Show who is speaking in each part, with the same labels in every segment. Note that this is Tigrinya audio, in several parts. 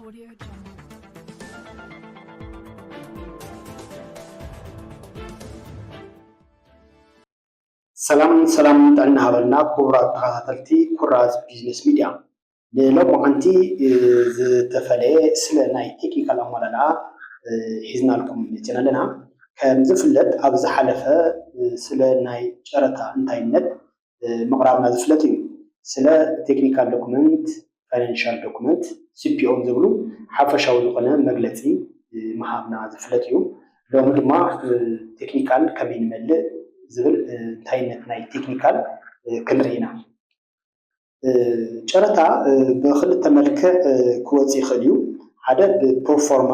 Speaker 1: Audio Jungle.
Speaker 2: ሰላም ጥዕና ሃበልና ክቡራት ተኸታተልቲ ኩራዝ ቢዝነስ ሚድያ ንሎማዓንቲ ዝተፈለየ ስለ ናይ ቴክኒካል ኣሟላልዓ ሒዝናልኩም መፂና ኣለና። ከም ዝፍለጥ ኣብ ዝሓለፈ ስለ ናይ ጨረታ እንታይነት ምቕራብና ዝፍለጥ እዩ። ስለ ቴክኒካል ዶኩመንት፣ ፋይናንሻል ዶኩመንት ሲፒኦ ዝብሉ ሓፈሻዊ ዝኾነ መግለፂ ምሃብና ዝፍለጥ እዩ። ሎሚ ድማ ቴክኒካል ከመይ ንመልእ ዝብል እንታይነት ናይ ቴክኒካል ክንርኢ ኢና። ጨረታ ብክልተ መልክዕ ክወፅእ ይኽእል እዩ። ሓደ ብፕሮፎርማ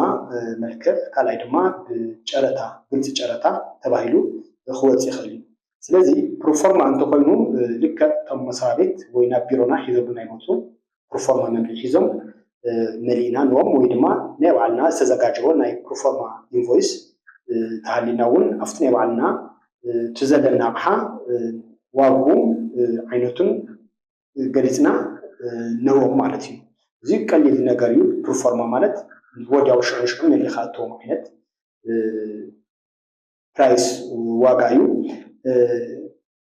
Speaker 2: መልክዕ፣ ካልኣይ ድማ ብጨረታ ግልፂ ጨረታ ተባሂሉ ክወፅእ ይኽእል እዩ። ስለዚ ፕሮፎርማ እንተኮይኑ ልክዕ እቶም መስሪያ ቤት ወይ ናብ ቢሮና ሒዞምና ይመፁ ፕሮፎርማ መምልኢ ሒዞም መሊእና ንዎም ወይ ድማ ናይ ባዕልና ዝተዘጋጀወ ናይ ፕሮፎርማ ኢንቮይስ ተሃሊና እውን ኣብቲ ናይ ባዕልና ትዘለና ኣቕሓ ዋግኡ ዓይነቱን ገሊፅና ንህቦም ማለት እዩ። እዚ ቀሊል ነገር እዩ። ፕሮፎርማ ማለት ወዲያው ሽዑ መሊእኻ እትዎም ዓይነት ፕራይስ ዋጋ እዩ።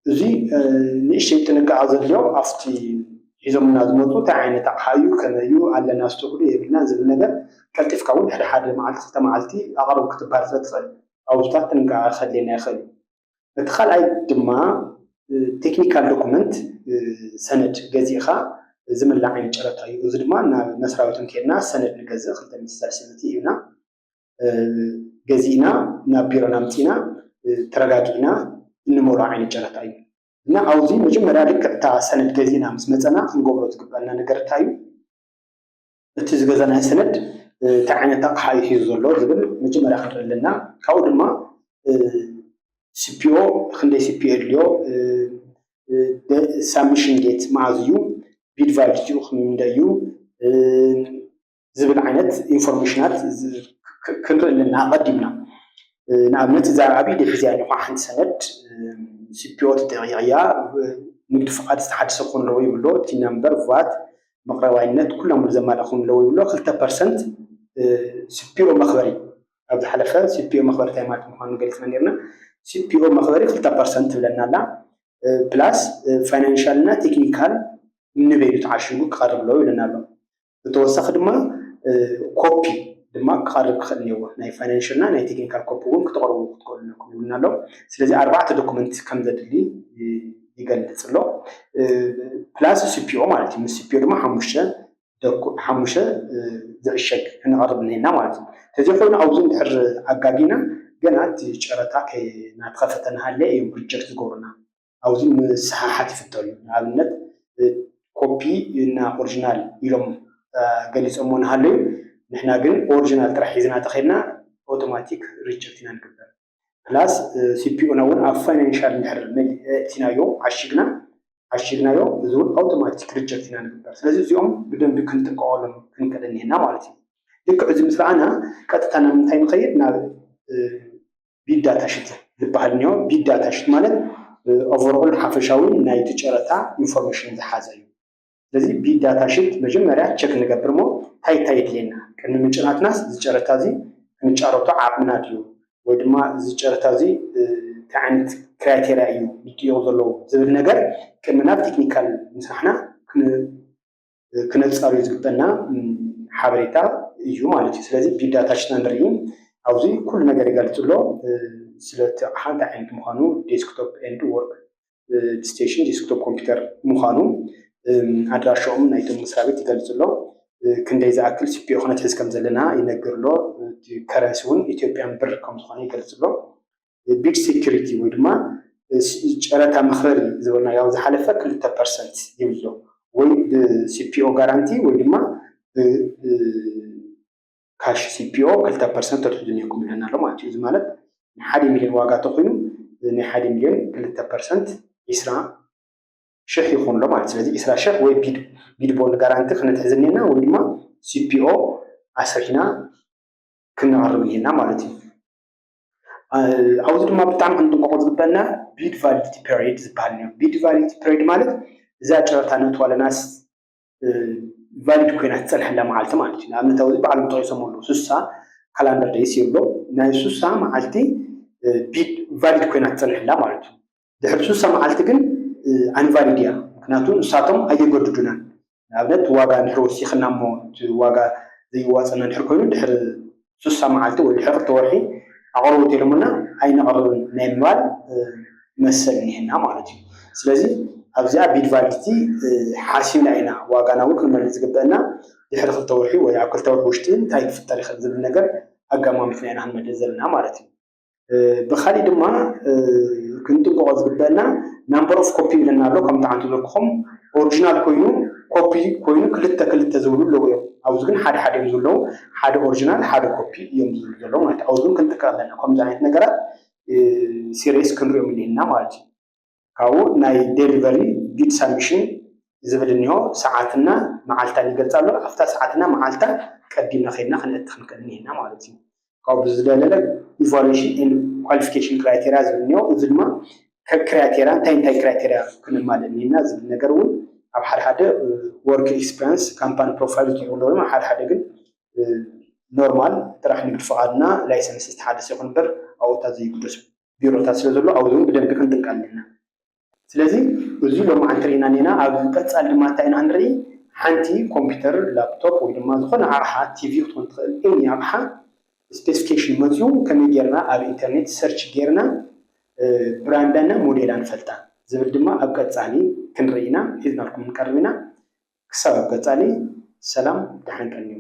Speaker 2: እዚ ንእሽተይ ጥንቃቐ ዘድልዮ ኣብቲ ሒዞምና ዝመፁ እንታይ ዓይነት ኣቕሓ እዩ፣ ከመይ እዩ ኣለና ዝተኽሉ የብልና ዝብል ነገር ቀልጢፍካ እውን ሓደ መዓልቲ ክልተ መዓልቲ ኣቕርብ ክትባል ስለትኽእል ኣብኡታት ጥንቃቐ ከድልየና ይኽእል እዩ። እቲ ካልኣይ ድማ ቴክኒካል ዶኩመንት ሰነድ ገዚእኻ ዝምላዕ ዓይነት ጨረታ እዩ። እዚ ድማ ናብ መስሪያ ቤት ከድና ሰነድ ንገዝእ 230 ሂብና ገዚእና ናብ ቢሮና ኣምፂና ተረጋጊእና እንመልኦ ዓይነት ጨረታ እዩ እና ኣብዚ መጀመርያ ልክዕ እታ ሰነድ ገዚእና ምስ መፀና ክንገብሮ ዝግበአና ነገር እንታይ እዩ፣ እቲ ዝገዛናዮ ሰነድ እንታይ ዓይነት ኣቕሓ እዩ ሒዙ ዘሎ ዝብል መጀመርያ ክንርኢ ኣለና። ካብኡ ድማ ሲፒኦ ክንደይ ሲፒኦ የድልዮ፣ ሳብሚሽን ዴት መዓዝ እዩ፣ ቢድ ቫሊዲቲኡ ክንደይ እዩ ዝብል ዓይነት ኢንፎርሜሽናት ክንርኢ ኣለና ቀዲምና። ንኣብነት እዛ ኣብ ኢደ ሒዝያ ዘለኹ ሓንቲ ሰነድ ሲፒኦ ተጠቂቕያ ንግዲ ፍቃድ ዝተሓደሰ ክኾን ኣለዎ ይብሎ፣ እቲ ናምበር ቫት መቅረባይነት ኩሎም ዘማልእ ክኾን ኣለዎ ይብሎ። 2% ሲፒኦ መኽበሪ ኣብ ዝሓለፈ ሲፒኦ መኽበሪ እንታይ ማለት ምዃኑ ገሊፅና ነርና። ሲፒኦ መኽበሪ 2% ትብለና ኣላ ፕላስ ፋይናንሻል እና ቴክኒካል ንበይኑ ተዓሽጉ ክቐርብ ኣለዎ ይብለና ኣሎ። ብተወሳኺ ድማ ኮፒ ድማ ክቐርብ ክኽእል እኒአዎ፣ ናይ ፋይናንሻል እና ናይ ቴክኒካል ኮፒ እውን ክትቐርቡ ክትክእሉ ኣለኩም ይብለና ኣሎ። ስለዚ 4 ዶኩመንት ከም ዘድሊ ይገልፅ ኣሎ ፕላስ ሲፒኦ ማለት እዩ። ምስ ሲፒኦ ድማ 5 ዝዕሸግ ክንቐርብ እኒአና ማለት እዩ። ተዘይኮይኑ ኣብዚ እንድሕር ኣጋጊና ገና እቲ ጨረታ ናተኸፈተ ናሃለየ እዮም ሪጀክት ዝገብሩና። ኣብዚ ምስሓሓት ይፍጠር እዩ። ንኣብነት ኮፒ እና ኦሪጂናል ኢሎም ገሊፆሞ ናሃለዩ፣ ንሕና ግን ኦሪጂናል ጥራሕ ሒዝና ተኸድና ኣውቶማቲክ ሪጀክት ኢና ንግበር። ፕላስ ሲፒኦና እውን ኣብ ፋይናንሻል እንድሕር መሊእቲናዮ ዓሽግናዮ እዚ እውን ኣውቶማቲክ ሪጀክት ኢና ንግበር። ስለዚ እዚኦም ብደንቢ ክንጥቀቐሎም ክንክእል እኒአና ማለት እዩ። ልክዕ እዚ ምስ ረኣና ቀጥታ ናብ ምንታይ ንኸይድ፣ ናብ ቢድ ዳታ ሽት ዝበሃል እኒኦ። ቢድ ዳታ ሽት ማለት ኦቨርኦል ሓፈሻዊ ናይቲ ጨረታ ኢንፎርሜሽን ዝሓዘ እዩ። ስለዚ ቢድ ዳታ ሽት መጀመርያ ቸክ ንገብር ሞ እንታይ የድልየና ቅድሚ ምጭናትናስ እዚ ጨረታ እዚ ክንጫረቶ ዓቕምና ድዩ ወይ ድማ እዚ ጨረታ እዚ እንታይ ዓይነት ክራይቴርያ እዩ ይድዮ ዘለዎ ዝብል ነገር ቅድሚ ናብ ቴክኒካል ምስራሕና ክነፃርዩ ዝግበአና ሓበሬታ እዩ ማለት እዩ። ስለዚ ቢድ ዳታ ሽትና ንርኢ ኣብዚ ኩሉ ነገር ይገልፅ ኣሎ። ስለቲ ኣቕሓ እንታይ ዓይነት ምዃኑ፣ ዴስክቶፕ ኤንድ ወርክ ስቴሽን ዴስክቶፕ ኮምፒውተር ምዃኑ፣ ኣድራሾኦም ናይቶም መስሪያ ቤት ይገልፅ ኣሎ። ክንደይ ዝኣክል ሲፒኦ ክነትሕዝ ከም ዘለና ይነግር ኣሎ። ከረንሲ እውን ኢትዮጵያን ብር ከም ዝኾነ ይገልፅ ኣሎ። ቢድ ሴኪሪቲ ወይ ድማ ጨረታ መኽበሪ ዝበልና ያው ዝሓለፈ 2% ይብሎ ወይ ብሲፒኦ ጋራንቲ ወይ ድማ ካሽ ሲፒኦ 2% ተትሕዙ ነይኩም ይለና ኣሎ ማለት እዩ። እዚ ማለት ን1 ሚልዮን ዋጋ ተኮይኑ ናይ 1 ሚልዮን 2% 20,000 ይኾን ኣሎ ማለት። ስለዚ 20,000 ወይ ቢድ ቦንድ ጋራንቲ ክንትሕዝ እኒአና ወይ ድማ ሲፒኦ ኣስሪሕና ክንቐርብ እኒአና ማለት እዩ። ኣብዚ ድማ ብጣዕሚ ክንጥንቀቆ ዝግበአና ቢድ ቫሊዲቲ ፔሪድ ዝበሃል እዩ። ቢድ ቫሊዲቲ ፔሪድ ማለት እዛ ጨረታ ነትዋለናስ ቫሊድ ኮይና ትጸንሐላ መዓልቲ ማለት እዩ ንኣብነት ኣብዚ በዓል ምጠቂሶም ኣለዉ 60 ካላንደር ደይስ ይብሎ ናይ 60 መዓልቲ ቫሊድ ኮይና ትጸንሐላ ማለት እዩ ድሕሪ 60 መዓልቲ ግን አንቫሊድ እያ ምክንያቱ ንሳቶም ኣየገድዱናን ንኣብነት ዋጋ ንድሕሪ ወሲኽና እሞ ዋጋ ዘይዋፅና እንድሕር ኮይኑ ድሕሪ 60 መዓልቲ ወይ ድሕሪ 2 ወርሒ ኣቕርቦት ኢሎምና ኣይነቕርብን ናይ ምባል መሰል እኒሀና ማለት እዩ ስለዚ ኣብዚኣ ቢድ ቫሊዲቲ ሓሲብና ኢና ዋጋና እውን ክንመልስ ዝግበአና ድሕሪ 2 ወርሒ ወይ ኣብ 2 ወርሒ ውሽጢ እንታይ ክፍጠር ይኽእል ዝብል ነገር ኣጋማሚትና ኢና ክንመልስ ዘለና ማለት እዩ ብኻሊእ ድማ ክንጥንቀቆ ዝግበአና ናምበር ኦፍ ኮፒ ኢለና ኣሎ ከም ጣዕንቱ ዘልክኹም ኦሪጂናል ኮይኑ ኮፒ ኮይኑ ክልተ ዝብሉ ኣለዉ እዮም ኣብዚ ግን ሓደ እዮም ዘለዉ ሓደ ኦሪጂናል ሓደ ኮፒ እዮም ዝብሉ ዘለዉ ማለት እዩ ኣብዚ ክንጥቀቕ ኣለና ከምዚ ዓይነት ነገራት ሲሪየስ ክንሪኦም እኒአና ማለት እዩ ካብኡ ናይ ዴሊቨሪ ቢድ ሳብሚሽን ዝብል እኒሆ ሰዓትና መዓልታን ይገልፅ ኣሎ ኣብታ ሰዓትና መዓልታ ቀዲምና ከይድና ክንእቲ ክንክእል እኒአና ማለት እዩ ካብኡ ዝደለለ ኢቫሉዌሽን ኤንድ ኳሊፊኬሽን ክራይቴሪያ ዝብል እኒሆ እዚ ድማ ክራይቴሪያ እንታይ ክራይቴሪያ ክንማል እኒአና ዝብል ነገር እውን ኣብ ሓደ ወርክ ኤክስፒሪየንስ ካምፓኒ ፕሮፋይል ይብሉ ኣለዉ ሓደ ግን ኖርማል ጥራሕ ንግዲ ፍቃድና ላይሰንስ ዝተሓደሰ ይኹን እምበር ኣብኡታት ዘይግደሱ ቢሮታት ስለ ዘሎ ኣብኡ ብደንቢ ክንጥንቀቅ ኣለና ስለዚ እዚ ሎማዓንቲ ሪኢና እኒአና ኣብ ቀፃሊ ድማ እንታይ ኢና ንርኢ ሓንቲ ኮምፒተር ላፕቶፕ ወይ ድማ ዝኾነ ኣቕሓ ቲቪ ክትኮን ትኽእል እኒ ኣቕሓ ስፔሲፊኬሽን መፅኡ ከመይ ጌርና ኣብ ኢንተርኔት ሰርች ጌርና ብራንዳና ሞዴላ ንፈልጣ ዝብል ድማ ኣብ ቀፃሊ ክንርኢና ሒዝናልኩም ንቀርብ ኢና ክሳብ ኣብ ቀፃሊ ሰላም ድሓን ቀኒዩ